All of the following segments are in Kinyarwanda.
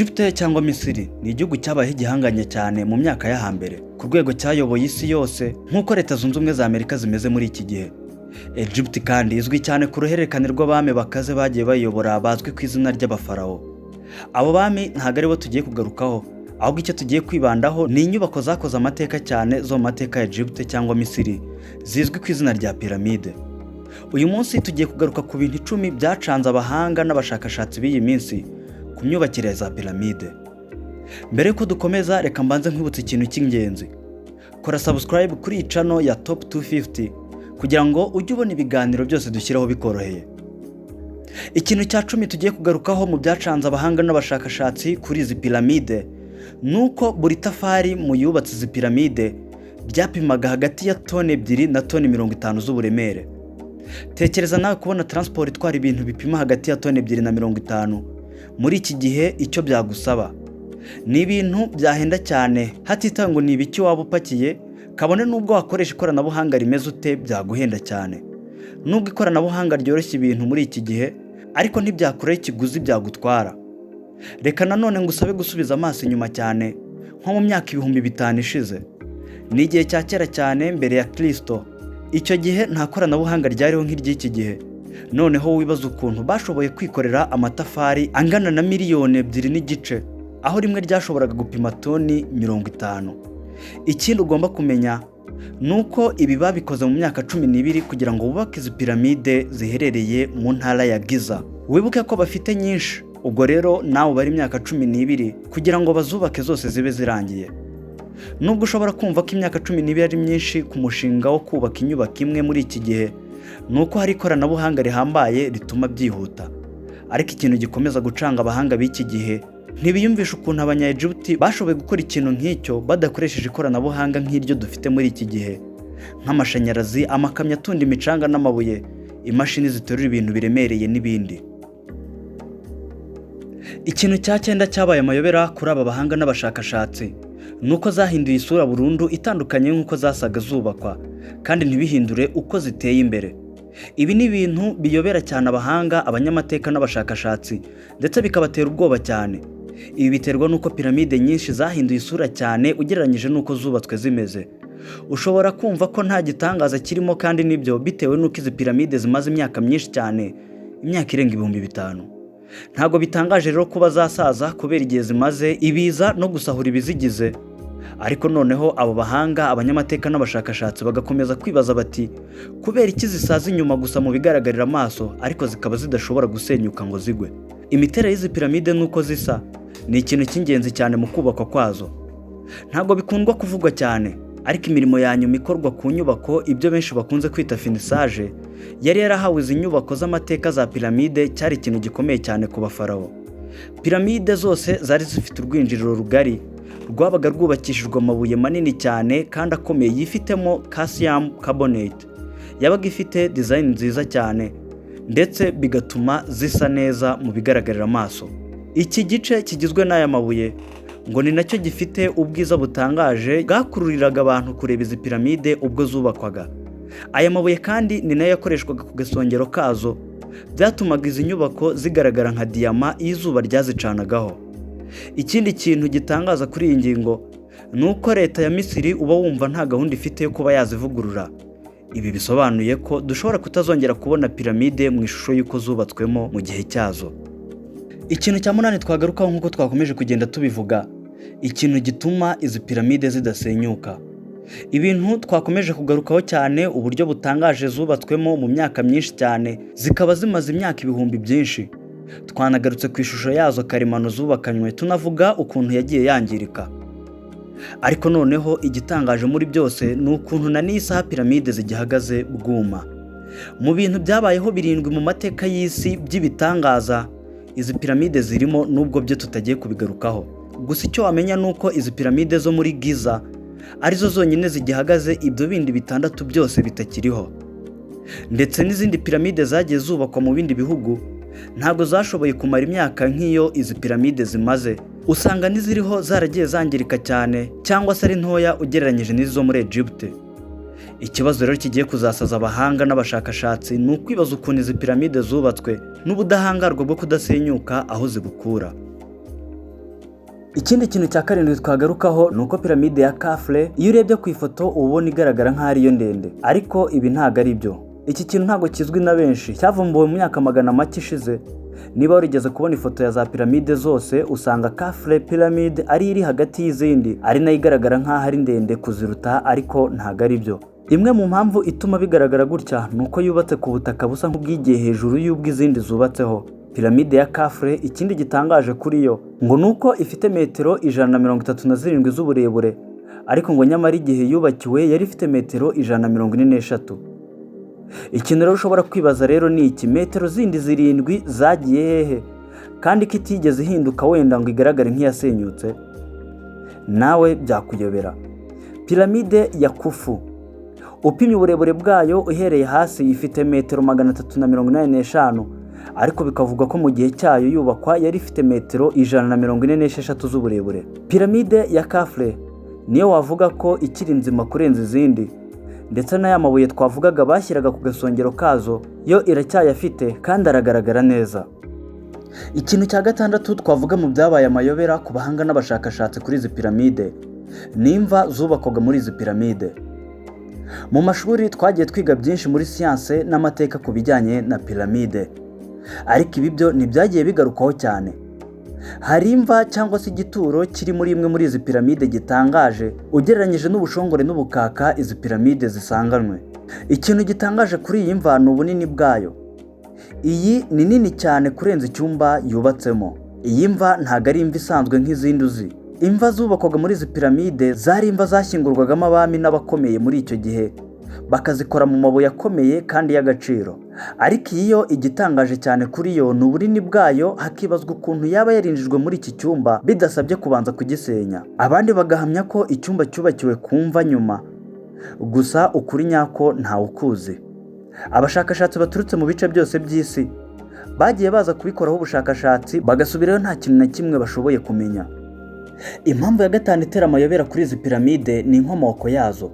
Egypte cyangwa Misiri ni igihugu cyabaye igihanganye cyane mu myaka ya hambere ku rwego cyayoboye isi yose nk'uko Leta Zunze Ubumwe za Amerika zimeze muri iki gihe. Egypte kandi izwi cyane ku ruhererekane rw'abami bakaze bagiye bayobora bazwi ku izina ry'abafarawo. Abo bami ntabwo aribo tugiye kugarukaho, ahubwo icyo tugiye kwibandaho ni inyubako zakoze amateka cyane zo mu mateka ya Egypte cyangwa Misiri zizwi ku izina rya piramide. Uyu munsi tugiye kugaruka ku bintu 10 byacanze abahanga n'abashakashatsi b'iyi minsi ku myubakire za piramide. Mbere ko dukomeza, reka mbanze nkwibutsa ikintu cy'ingenzi. Kora subscribe kuri iyi channel ya Top 250 kugira ngo ujye ubona ibiganiro byose dushyiraho bikoroheye. Ikintu cya 10 tugiye kugarukaho mu byacanze abahanga n'abashakashatsi kuri izi piramide nuko buri tafari mu yubatse izi piramide byapimaga hagati ya toni 2 na toni 50 z'uburemere. Tekereza nawe kubona transport itwara ibintu bipima hagati ya toni 2 na 50 muri iki gihe icyo byagusaba. Ni ibintu byahenda cyane, hatitawe ngo ni ibiki waba upakiye, kabone nubwo wakoresha ikoranabuhanga rimeze ute byaguhenda cyane. Nubwo ikoranabuhanga ryoroshye ibintu muri iki gihe, ariko ntibyakure ikiguzi byagutwara. Reka nanone ngusabe gusubiza amaso inyuma cyane nko mu myaka 5000 ishize. Ni igihe cya kera cyane mbere ya Kristo. Icyo gihe nta koranabuhanga ryariho nk'iry'iki gihe. Noneho wibaza ukuntu bashoboye kwikorera amatafari angana na miliyoni 2.5, aho rimwe ryashoboraga gupima toni 50. Ikindi ugomba kumenya nuko ibi babikoze mu myaka 12 kugira ngo bubake izi piramide ziherereye mu ntara ya Giza. Wibuke ko bafite nyinshi, ubwo rero nawe bari imyaka 12 kugira ngo bazubake zose zibe zirangiye. Nubwo ushobora kumva ko imyaka 12 ari myinshi ku mushinga wo kubaka inyubako imwe muri iki gihe, nuko hari ikoranabuhanga rihambaye rituma byihuta. Ariko ikintu gikomeza gucanga abahanga b'iki gihe, ntibiyumvisha ukuntu abanya-Egypte bashoboye gukora ikintu nk'icyo badakoresheje ikoranabuhanga nk'iryo dufite muri iki gihe, nk'amashanyarazi, amakamyo atunda imicanga n'amabuye, imashini ziterura ibintu biremereye n'ibindi. Ikintu cya 9 cyabaye amayobera kuri aba bahanga n'abashakashatsi nuko zahinduye isura burundu itandukanye nk'uko zasaga zubakwa, kandi ntibihindure uko ziteye imbere. Ibi ni ibintu biyobera cyane abahanga, abanyamateka n'abashakashatsi, ndetse bikabatera ubwoba cyane. Ibi biterwa nuko piramide nyinshi zahinduye isura cyane ugereranyije nuko zubatswe zimeze. Ushobora kumva ko nta gitangaza kirimo, kandi nibyo bitewe nuko izi piramide zimaze imyaka myinshi cyane, imyaka irenga 5000. Ntago bitangaje rero kuba zasaza kubera igihe zimaze, ibiza no gusahura ibizigize. Ariko noneho abo bahanga, abanyamateka n'abashakashatsi bagakomeza kwibaza bati, kubera iki zisaza inyuma gusa mu bigaragarira amaso, ariko zikaba zidashobora gusenyuka ngo zigwe? Imiterere y'izi piramide nuko zisa ni ikintu cy'ingenzi cyane mu kubakwa kwazo. Ntabwo bikundwa kuvugwa cyane, ariko imirimo ya nyuma ikorwa ku nyubako, ibyo benshi bakunze kwita finissage, yari yarahawe izi nyubako z'amateka za piramide, cyari ikintu gikomeye cyane ku bafarawo. Piramide zose zari zifite urwinjiriro rugari rwabaga rwubakishijwe amabuye manini cyane kandi akomeye yifitemo calcium carbonate. Yabaga ifite design nziza cyane, ndetse bigatuma zisa neza mu bigaragarira amaso. Iki gice kigizwe n'aya mabuye ngo ni nacyo gifite ubwiza butangaje bwakururiraga abantu kureba izi piramide ubwo zubakwaga. Aya mabuye kandi ni nayo yakoreshwaga ku gasongero kazo, byatumaga izi nyubako zigaragara nka diyama iyo izuba ryazicanagaho. Ikindi kintu gitangaza kuri iyi ngingo nuko Leta ya Misiri uba wumva nta gahunda ifite yo kuba yazivugurura. Ibi bisobanuye ko dushobora kutazongera kubona piramide mu ishusho y'uko zubatswemo mu gihe cyazo. Ikintu cya 8 twagarukaho nk'uko twakomeje kugenda tubivuga, ikintu gituma izi piramide zidasenyuka. Ibintu twakomeje kugarukaho cyane, uburyo butangaje zubatswemo mu myaka myinshi cyane, zikaba zimaze imyaka ibihumbi byinshi. Twanagarutse ku ishusho yazo karemano zubakanywe, tunavuga ukuntu yagiye yangirika. Ariko noneho igitangaje muri byose ni ukuntu na n'isaha piramide zigihagaze bwuma. Mu bintu byabayeho 7 mu mateka y'isi by'ibitangaza, izi piramide zirimo, nubwo byo tutagiye kubigarukaho. Gusa icyo wamenya nuko izi piramide zo muri Giza arizo zonyine zigihagaze, ibyo bindi 6 byose bitakiriho. Ndetse n'izindi piramide zagiye zubakwa mu bindi bihugu ntabwo zashoboye kumara imyaka nk'iyo izi piramide zimaze. Usanga n'iziriho zaragiye zangirika cyane, cyangwa se ari ntoya ugereranyije n'izo muri Egypte. Ikibazo rero kigiye kuzasaza abahanga n'abashakashatsi ni ukwibaza ukuntu izi piramide zubatswe n'ubudahangarwa bwo kudasenyuka aho zibukura. Ikindi kintu cya karindwi twagarukaho ni uko piramide ya Khafre iyo urebye ku ifoto uba ubona igaragara nk'aho ariyo ndende, ariko ibi ntabwo ari byo. Iki kintu ntabwo kizwi na benshi, cyavumbuwe mu myaka magana make ishize. Niba warigeze kubona ifoto ya za piramide zose, usanga Khafre Pyramid ari iri hagati y'izindi, ari nayo igaragara nk'aho ari ndende kuziruta, ariko ntabwo ari byo. Imwe mu mpamvu ituma bigaragara gutya ni uko yubatse ku butaka busa nk'ubwigiye hejuru y'ubw'izindi zubatseho. Piramide ya Khafre ikindi gitangaje kuri yo ngo nuko ifite metero 137 z'uburebure, ariko ngo nyamara igihe yubakiwe yari ifite metero 143. Ikintu rero ushobora kwibaza rero ni iki, metero zindi zirindwi zagiye hehe kandi ko itigeze ihinduka wenda ngo igaragare nk'iyasenyutse? Nawe byakuyobera. Piramide ya Khufu upimye uburebure bwayo uhereye hasi ifite metero 385, ariko bikavuga ko mu gihe cyayo yubakwa yari ifite metero 146 z'uburebure. Piramide ya Khafre niyo wavuga ko ikiri nzima kurenza izindi, ndetse n'aya mabuye twavugaga bashyiraga ku gasongero kazo yo iracyayafite kandi aragaragara neza. Ikintu cya gatandatu twavuga mu byabaye amayobera ku bahanga n'abashakashatsi kuri izi piramide ni imva zubakwaga muri izi piramide. Mu mashuri twagiye twiga byinshi muri siyanse n'amateka ku bijyanye na piramide, ariko ibi byo ntibyagiye bigarukaho cyane. Hari imva cyangwa se igituro kiri muri imwe muri izi piramide gitangaje ugereranyije n'ubushongore n'ubukaka izi piramide zisanganwe. Ikintu gitangaje kuri iyi mva ni ubunini bwayo. Iyi ni nini cyane kurenza icyumba yubatsemo. Iyi mva ntabwo ari imva isanzwe nk'izindi uzi. Imva zubakwaga muri izi piramide zari imva zashyingurwagamo abami n'abakomeye muri icyo gihe, bakazikora mu mabuye akomeye kandi y'agaciro. Ariko iyo igitangaje cyane kuri yo ni ubunini bwayo, hakibazwa ukuntu yaba yarinjijwe muri iki cyumba bidasabye kubanza kugisenya. Abandi bagahamya ko icyumba cyubakiwe ku mva nyuma, gusa ukuri nyako ntawe ukuzi. Abashakashatsi baturutse mu bice byose by'isi bagiye baza kubikoraho ubushakashatsi bagasubirayo nta kintu na kimwe bashoboye kumenya. Impamvu ya gatanu itera amayobera kuri izi piramide ni inkomoko yazo.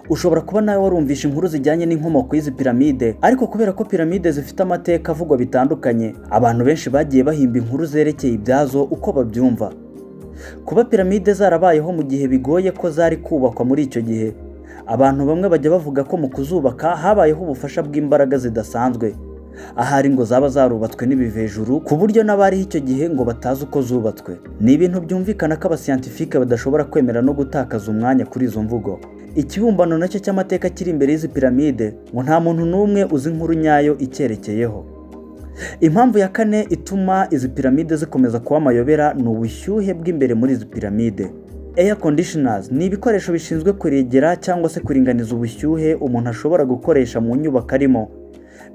Ushobora kuba nawe warumvisha inkuru zijyanye n'inkomoko y'izi piramide, ariko kubera ko piramide zifite amateka avugwa bitandukanye, abantu benshi bagiye bahimba inkuru zerekeye ibyazo uko babyumva. Kuba piramide zarabayeho mu gihe bigoye ko zari kubakwa muri icyo gihe, abantu bamwe bajya bavuga ko mu kuzubaka habayeho ubufasha bw'imbaraga zidasanzwe, ahari ngo zaba zarubatswe n'ibivejuru ku buryo n'abariho icyo gihe ngo batazi uko zubatswe. Ni ibintu byumvikana ko abasiyantifike badashobora kwemera no gutakaza umwanya kuri izo mvugo. Ikibumbano nacyo cy'amateka kiri imbere y'izi piramide ngo nta muntu n'umwe uzi inkuru nyayo icyerekeyeho. Impamvu ya kane ituma izi piramide zikomeza kuba amayobera ni ubushyuhe bw'imbere muri izi piramide. Air conditioners ni ibikoresho bishinzwe kuregera cyangwa se kuringaniza ubushyuhe umuntu ashobora gukoresha mu nyubako arimo.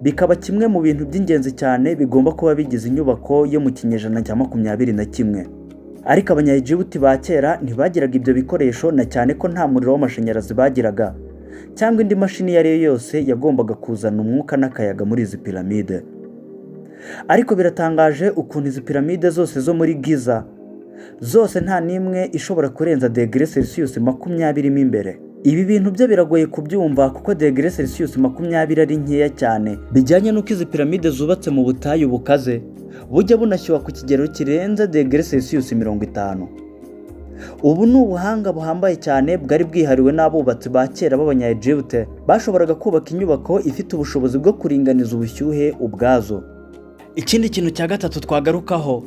Bikaba kimwe mu bintu by'ingenzi cyane bigomba kuba bigize inyubako yo mu kinyejana cya 21. Ariko abanyayijibuti ba kera ntibagiraga ibyo bikoresho, na cyane ko nta muriro w'amashanyarazi bagiraga cyangwa indi mashini iyo ari yo yose yagombaga kuzana umwuka n'akayaga muri izi piramide. Ariko biratangaje ukuntu izi piramide zose zo muri Giza zose nta n'imwe ishobora kurenza degere Celsius 20 mo imbere. Ibi bintu byo biragoye kubyumva kuko degere Celsius 20 ari nkeya cyane, bijyanye n'uko izi piramide zubatse mu butayu bukaze bujya bunashyuha ku kigero kirenze degere Celsius 50. Ubu ni ubuhanga buhambaye cyane bwari bwihariwe n'abubatsi ba kera b'Abanya-Egypte bashoboraga kubaka inyubako ifite ubushobozi bwo kuringaniza ubushyuhe ubwazo. Ikindi kintu cya gatatu twagarukaho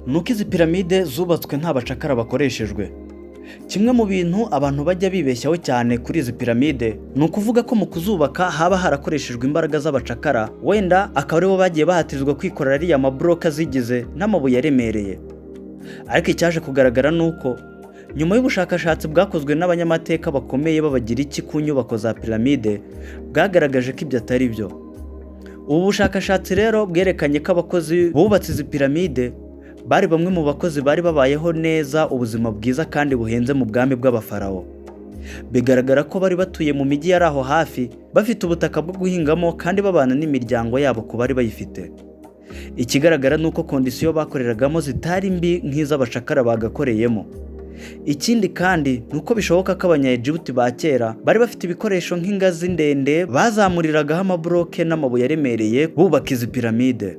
ni uko izi piramide zubatswe nta bacakara bakoreshejwe. Kimwe mu bintu abantu bajya bibeshyaho cyane kuri izi piramide ni ukuvuga ko mu kuzubaka haba harakoreshejwe imbaraga z'abacakara, wenda akaba aribo bagiye bahatirizwa kwikorera ariya mabloka zigize n'amabuye aremereye. Ariko icyaje kugaragara ni uko nyuma y'ubushakashatsi bwakozwe n'abanyamateka bakomeye b'Abagiriki ku nyubako za piramide bwagaragaje ko ibyo atari byo. Ubu bushakashatsi rero bwerekanye ko abakozi bubatse izi piramide bari bamwe mu bakozi bari babayeho neza ubuzima bwiza kandi buhenze mu bwami bw'abafarawo. Bigaragara ko bari batuye mu mijyi yari aho hafi, bafite ubutaka bwo guhingamo kandi babana n'imiryango yabo ku bari bayifite. Ikigaragara ni uko kondisiyo bakoreragamo zitari mbi nk'iz'abacakara bagakoreyemo. Ikindi kandi ni uko bishoboka ko Abanya-Egypte ba kera bari bafite ibikoresho nk'ingazi ndende bazamuriragaho amabloke n'amabuye aremereye bubaka izi piramide.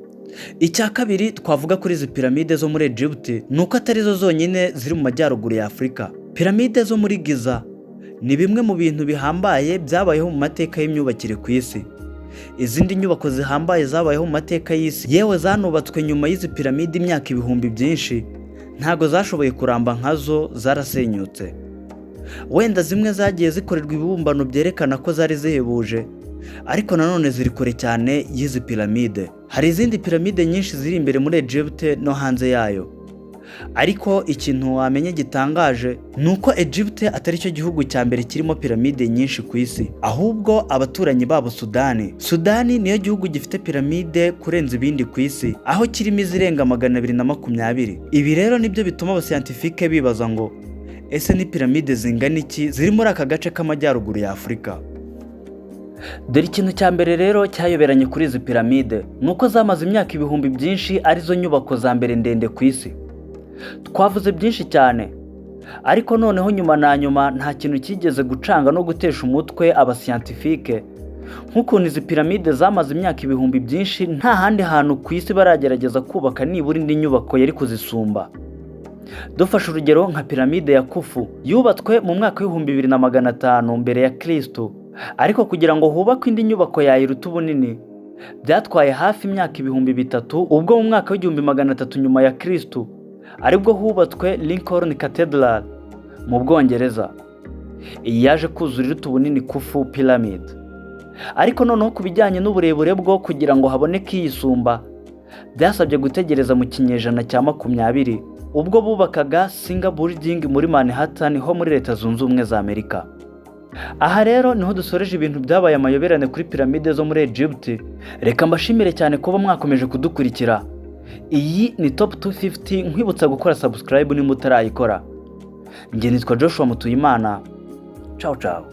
Icya kabiri twavuga kuri izi piramide zo muri Egypt ni uko atari zo zonyine ziri mu majyaruguru ya Afurika. Piramide zo muri Giza ni bimwe mu bintu bihambaye byabayeho mu mateka y'imyubakire ku isi. Izindi nyubako zihambaye zabayeho mu mateka y'isi yewe zanubatswe nyuma y'izi piramide imyaka ibihumbi byinshi ntago zashoboye kuramba nkazo, zarasenyutse. Wenda zimwe zagiye zikorerwa ibibumbano byerekana ko zari zihebuje, ariko nanone ziri kure cyane y'izi piramide. Hari izindi piramide nyinshi ziri imbere muri Egypt no hanze yayo, ariko ikintu wamenye gitangaje ni uko Egypt atari cyo gihugu cya mbere kirimo piramide nyinshi ku isi, ahubwo abaturanyi babo Sudani niyo gihugu gifite piramide kurenza ibindi ku isi, aho kirimo izirenga 220. Ibi rero nibyo bituma abascientifique bibaza ngo ese ni piramide zingana iki ziri muri aka gace k'amajyaruguru ya Afurika. Dore ikintu cya mbere rero cyayoberanye kuri izi piramide ni uko zamaze imyaka ibihumbi byinshi arizo nyubako za mbere ndende ku isi. Twavuze byinshi cyane, ariko noneho nyuma na nyuma nta kintu kigeze gucanga no gutesha umutwe abascientifique nk'ukuntu izi piramide zamaze imyaka ibihumbi byinshi nta handi hantu ku isi baragerageza kubaka nibura indi nyubako yari kuzisumba. Dufashe urugero nka piramide ya Khufu yubatswe mu mwaka w'2500 mbere ya Kristo, ariko kugira ngo hubakwe indi nyubako yayiruta ubunini byatwaye hafi imyaka 3000, ubwo mu mwaka w'1300 nyuma ya Kristo aribwo hubatswe Lincoln Cathedral mu Bwongereza. Iyi yaje kuzura iruta ubunini Khufu Pyramid. Ariko noneho ku bijyanye n'uburebure bwo kugira ngo haboneke iyisumba byasabye gutegereza mu kinyejana cya 20 ubwo bubakaga Singer Building muri Manhattan ho muri Leta Zunze Ubumwe za Amerika. Aha rero niho dusoreje ibintu byabaye amayoberane kuri piramide zo muri Egypt. Reka mbashimire cyane kuba mwakomeje kudukurikira. Iyi ni Top 250, nkwibutsa gukora subscribe niba utarayikora. Njye nitwa Joshua Mutuyimana. Ciao ciao.